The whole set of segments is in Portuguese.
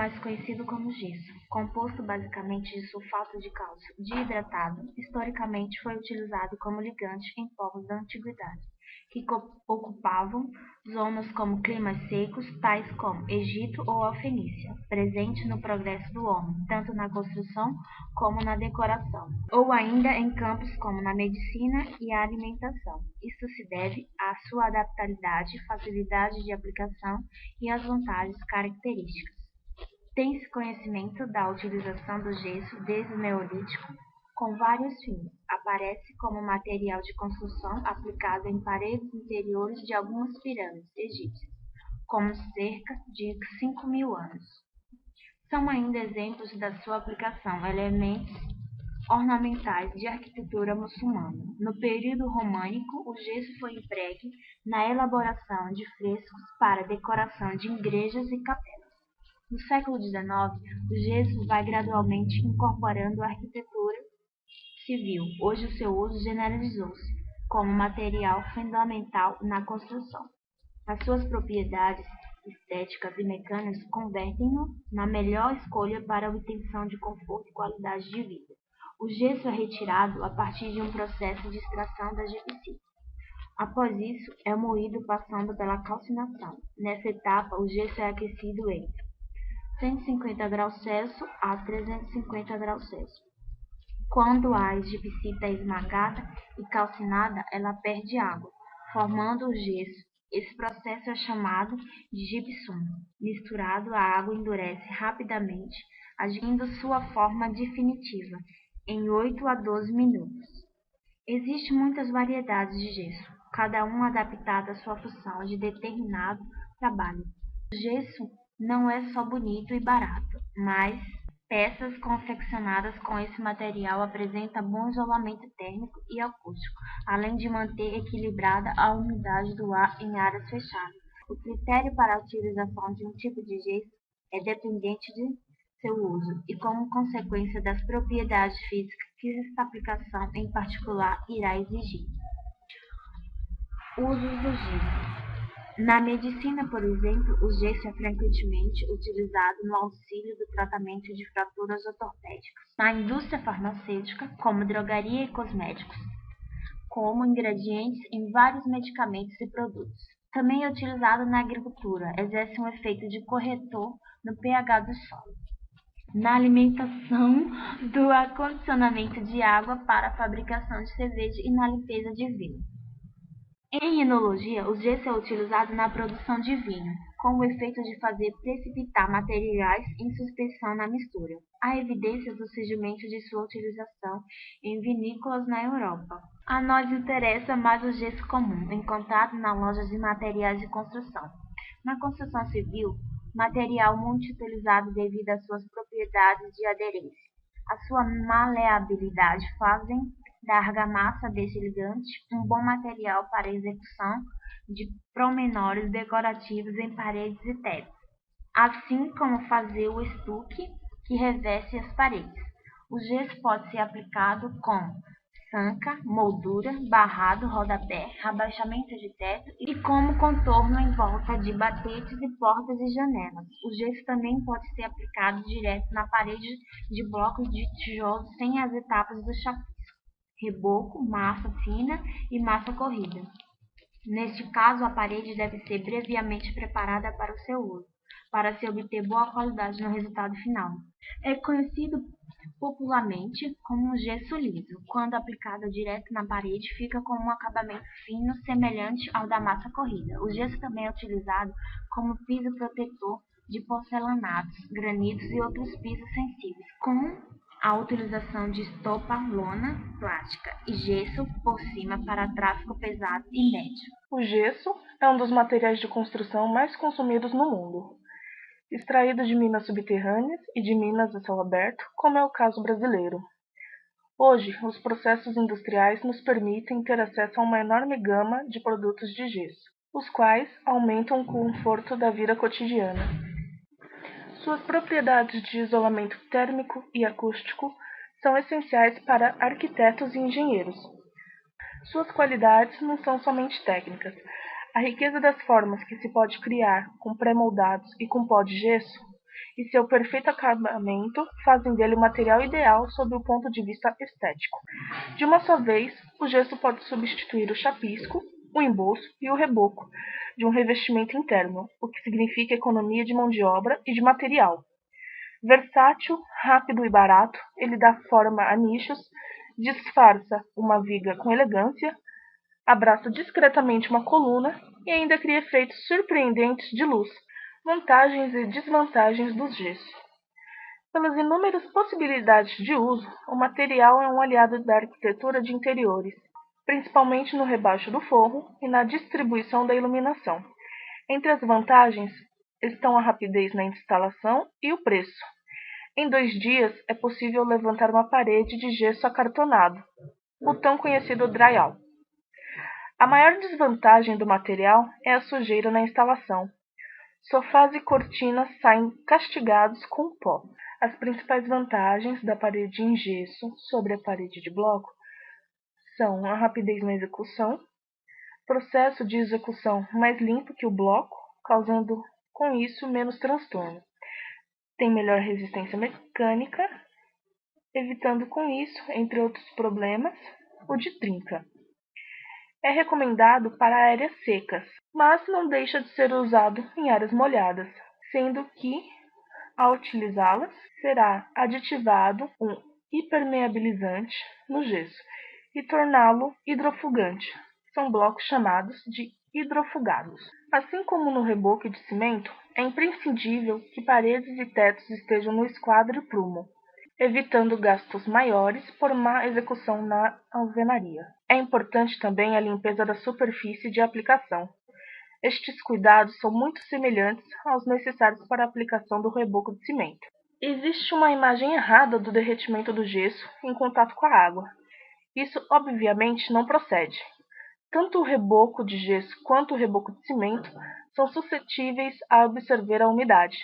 mais conhecido como gesso, composto basicamente de sulfato de cálcio desidratado, historicamente foi utilizado como ligante em povos da antiguidade, que ocupavam zonas como climas secos, tais como Egito ou a Fenícia, presente no progresso do homem, tanto na construção como na decoração, ou ainda em campos como na medicina e a alimentação. Isso se deve à sua adaptabilidade, facilidade de aplicação e às vantagens características. Tem-se conhecimento da utilização do gesso desde o Neolítico, com vários fins. Aparece como material de construção aplicado em paredes interiores de algumas pirâmides egípcias, com cerca de 5.000 anos. São ainda exemplos da sua aplicação elementos ornamentais de arquitetura muçulmana. No período românico, o gesso foi empregue na elaboração de frescos para decoração de igrejas e capelas. No século XIX, o gesso vai gradualmente incorporando a arquitetura civil. Hoje, o seu uso generalizou-se como material fundamental na construção. As suas propriedades estéticas e mecânicas convertem-no na melhor escolha para a obtenção de conforto e qualidade de vida. O gesso é retirado a partir de um processo de extração da gipsita. Após isso, é moído passando pela calcinação. Nessa etapa, o gesso é aquecido em 150 graus Celsius a 350 graus Celsius. Quando a gipsita é esmagada e calcinada, ela perde água, formando o gesso. Esse processo é chamado de gypsum. Misturado, a água endurece rapidamente, atingindo sua forma definitiva em 8 a 12 minutos. Existem muitas variedades de gesso, cada um adaptado à sua função de determinado trabalho. O gesso não é só bonito e barato, mas peças confeccionadas com esse material apresentam bom isolamento térmico e acústico, além de manter equilibrada a umidade do ar em áreas fechadas. O critério para a utilização de um tipo de gesso é dependente de seu uso e, como consequência, das propriedades físicas que esta aplicação em particular irá exigir. Usos do gesso. Na medicina, por exemplo, o gesso é frequentemente utilizado no auxílio do tratamento de fraturas ortopédicas. Na indústria farmacêutica, como drogaria e cosméticos, como ingredientes em vários medicamentos e produtos. Também é utilizado na agricultura, exerce um efeito de corretor no pH do solo. Na alimentação, do acondicionamento de água para a fabricação de cerveja e na limpeza de vinho. Em enologia, o gesso é utilizado na produção de vinho, com o efeito de fazer precipitar materiais em suspensão na mistura. Há evidências do surgimento de sua utilização em vinícolas na Europa. A nós interessa mais o gesso comum, encontrado na loja de materiais de construção. Na construção civil, material muito utilizado devido às suas propriedades de aderência. A sua maleabilidade fazem da argamassa deste ligante um bom material para a execução de pormenores decorativos em paredes e tetos, assim como fazer o estuque que reveste as paredes. O gesso pode ser aplicado com sanca, moldura, barrado, rodapé, rebaixamento de teto e como contorno em volta de batetes e portas e janelas. O gesso também pode ser aplicado direto na parede de blocos de tijolos sem as etapas do chapisco, reboco, massa fina e massa corrida. Neste caso, a parede deve ser previamente preparada para o seu uso, para se obter boa qualidade no resultado final. É conhecido popularmente como gesso liso. Quando aplicado direto na parede, fica com um acabamento fino semelhante ao da massa corrida. O gesso também é utilizado como piso protetor de porcelanatos, granitos e outros pisos sensíveis, com a utilização de estopa, lona plástica e gesso por cima para tráfego pesado e médio. O gesso é um dos materiais de construção mais consumidos no mundo, extraído de minas subterrâneas e de minas a céu aberto, como é o caso brasileiro. Hoje, os processos industriais nos permitem ter acesso a uma enorme gama de produtos de gesso, os quais aumentam o conforto da vida cotidiana. Suas propriedades de isolamento térmico e acústico são essenciais para arquitetos e engenheiros. Suas qualidades não são somente técnicas. A riqueza das formas que se pode criar com pré-moldados e com pó de gesso e seu perfeito acabamento fazem dele o material ideal sob o ponto de vista estético. De uma só vez, o gesso pode substituir o chapisco, o embolso e o reboco de um revestimento interno, o que significa economia de mão de obra e de material. Versátil, rápido e barato, ele dá forma a nichos, disfarça uma viga com elegância, abraça discretamente uma coluna e ainda cria efeitos surpreendentes de luz, vantagens e desvantagens do gesso. Pelas inúmeras possibilidades de uso, o material é um aliado da arquitetura de interiores, principalmente no rebaixo do forro e na distribuição da iluminação. Entre as vantagens estão a rapidez na instalação e o preço. Em 2 dias é possível levantar uma parede de gesso acartonado, o tão conhecido drywall. A maior desvantagem do material é a sujeira na instalação. Sofás e cortinas saem castigados com pó. As principais vantagens da parede em gesso sobre a parede de bloco são a rapidez na execução, processo de execução mais limpo que o bloco, causando com isso menos transtorno. Tem melhor resistência mecânica, evitando com isso, entre outros problemas, o de trinca. É recomendado para áreas secas, mas não deixa de ser usado em áreas molhadas, sendo que, ao utilizá-las, será aditivado um impermeabilizante no gesso e torná-lo hidrofugante. São blocos chamados de hidrofugados. Assim como no reboco de cimento, é imprescindível que paredes e tetos estejam no esquadro e prumo, evitando gastos maiores por má execução na alvenaria. É importante também a limpeza da superfície de aplicação. Estes cuidados são muito semelhantes aos necessários para a aplicação do reboco de cimento. Existe uma imagem errada do derretimento do gesso em contato com a água. Isso, obviamente, não procede. Tanto o reboco de gesso quanto o reboco de cimento são suscetíveis a absorver a umidade,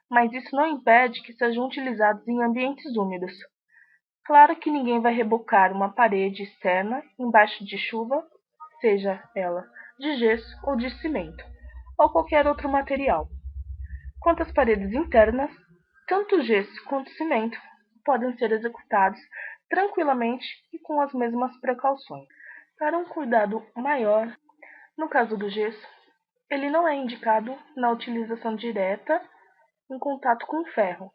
mas isso não impede que sejam utilizados em ambientes úmidos. Claro que ninguém vai rebocar uma parede externa embaixo de chuva, seja ela de gesso ou de cimento, ou qualquer outro material. Quanto às paredes internas, tanto gesso quanto cimento podem ser executados tranquilamente e com as mesmas precauções. Para um cuidado maior, no caso do gesso, ele não é indicado na utilização direta em contato com o ferro,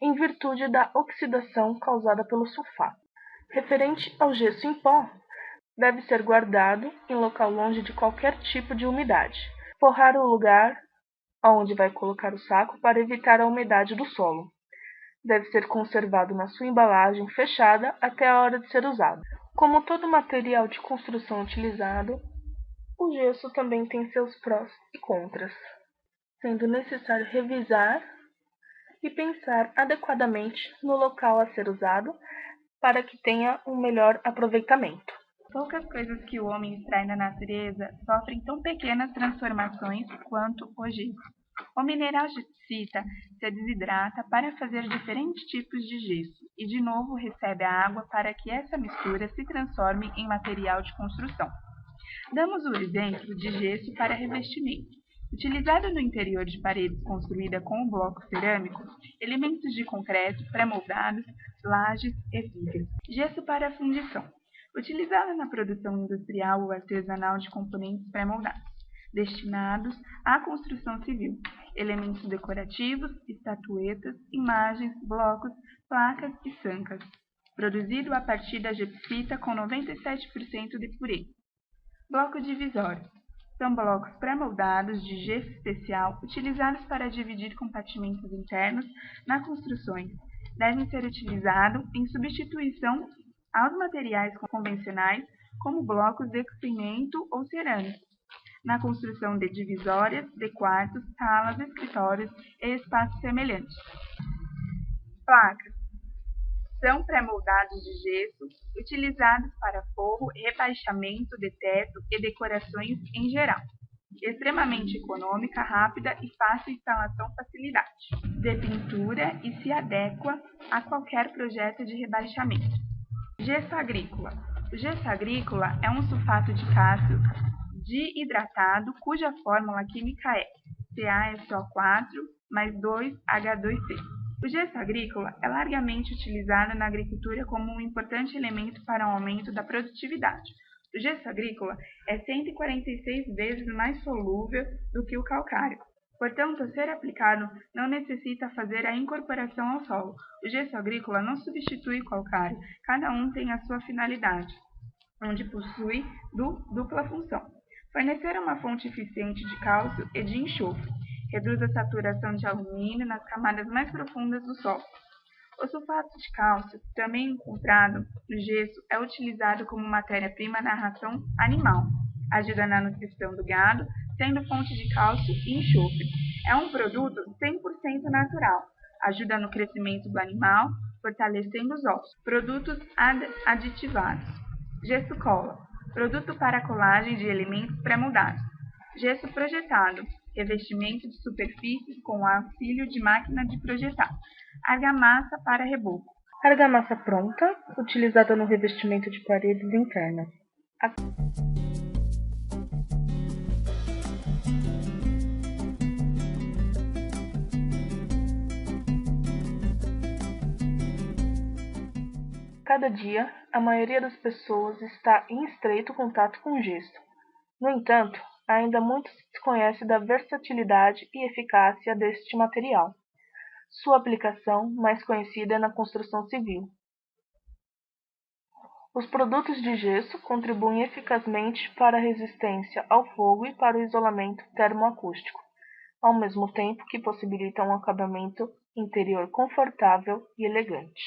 em virtude da oxidação causada pelo sulfato. Referente ao gesso em pó, deve ser guardado em local longe de qualquer tipo de umidade. Forrar o lugar onde vai colocar o saco para evitar a umidade do solo. Deve ser conservado na sua embalagem fechada até a hora de ser usado. Como todo material de construção utilizado, o gesso também tem seus prós e contras, sendo necessário revisar e pensar adequadamente no local a ser usado para que tenha um melhor aproveitamento. Poucas coisas que o homem extrai na natureza sofrem tão pequenas transformações quanto o gesso. O mineral gessita se desidrata para fazer diferentes tipos de gesso e de novo recebe a água para que essa mistura se transforme em material de construção. Damos o exemplo de gesso para revestimento. Utilizado no interior de paredes construída com o bloco cerâmico, elementos de concreto pré-moldados, lajes e vigas. Gesso para fundição. Utilizado na produção industrial ou artesanal de componentes pré-moldados, destinados à construção civil, elementos decorativos, estatuetas, imagens, blocos, placas e sancas. Produzido a partir da gessita com 97% de pureza. Bloco divisório. São blocos pré-moldados de gesso especial utilizados para dividir compartimentos internos nas construções. Devem ser utilizados em substituição aos materiais convencionais, como blocos de cimento ou cerâmica, na construção de divisórias, de quartos, salas, escritórios e espaços semelhantes. Placas. São pré-moldados de gesso, utilizados para forro, rebaixamento de teto e decorações em geral. Extremamente econômica, rápida e fácil instalação facilidade de pintura e se adequa a qualquer projeto de rebaixamento. Gesso agrícola. O gesso agrícola é um sulfato de cálcio dihidratado cuja fórmula química é CaSO4 mais 2H2C. O gesso agrícola é largamente utilizado na agricultura como um importante elemento para o aumento da produtividade. O gesso agrícola é 146 vezes mais solúvel do que o calcário. Portanto, ao ser aplicado, não necessita fazer a incorporação ao solo. O gesso agrícola não substitui o calcário, cada um tem a sua finalidade, onde possui dupla função. Fornecer uma fonte eficiente de cálcio e de enxofre. Reduz a saturação de alumínio nas camadas mais profundas do solo. O sulfato de cálcio, também encontrado no gesso, é utilizado como matéria-prima na ração animal. Ajuda na nutrição do gado, sendo fonte de cálcio e enxofre. É um produto 100% natural. Ajuda no crescimento do animal, fortalecendo os ossos. Produtos aditivados. Gesso cola. Produto para colagem de elementos pré-moldados. Gesso projetado. Revestimento de superfícies com auxílio de máquina de projetar. Argamassa para reboco. Argamassa pronta, utilizada no revestimento de paredes internas. Cada dia, a maioria das pessoas está em estreito contato com o gesso. No entanto, ainda muito se desconhece da versatilidade e eficácia deste material. Sua aplicação mais conhecida é na construção civil. Os produtos de gesso contribuem eficazmente para a resistência ao fogo e para o isolamento termoacústico, ao mesmo tempo que possibilitam um acabamento interior confortável e elegante.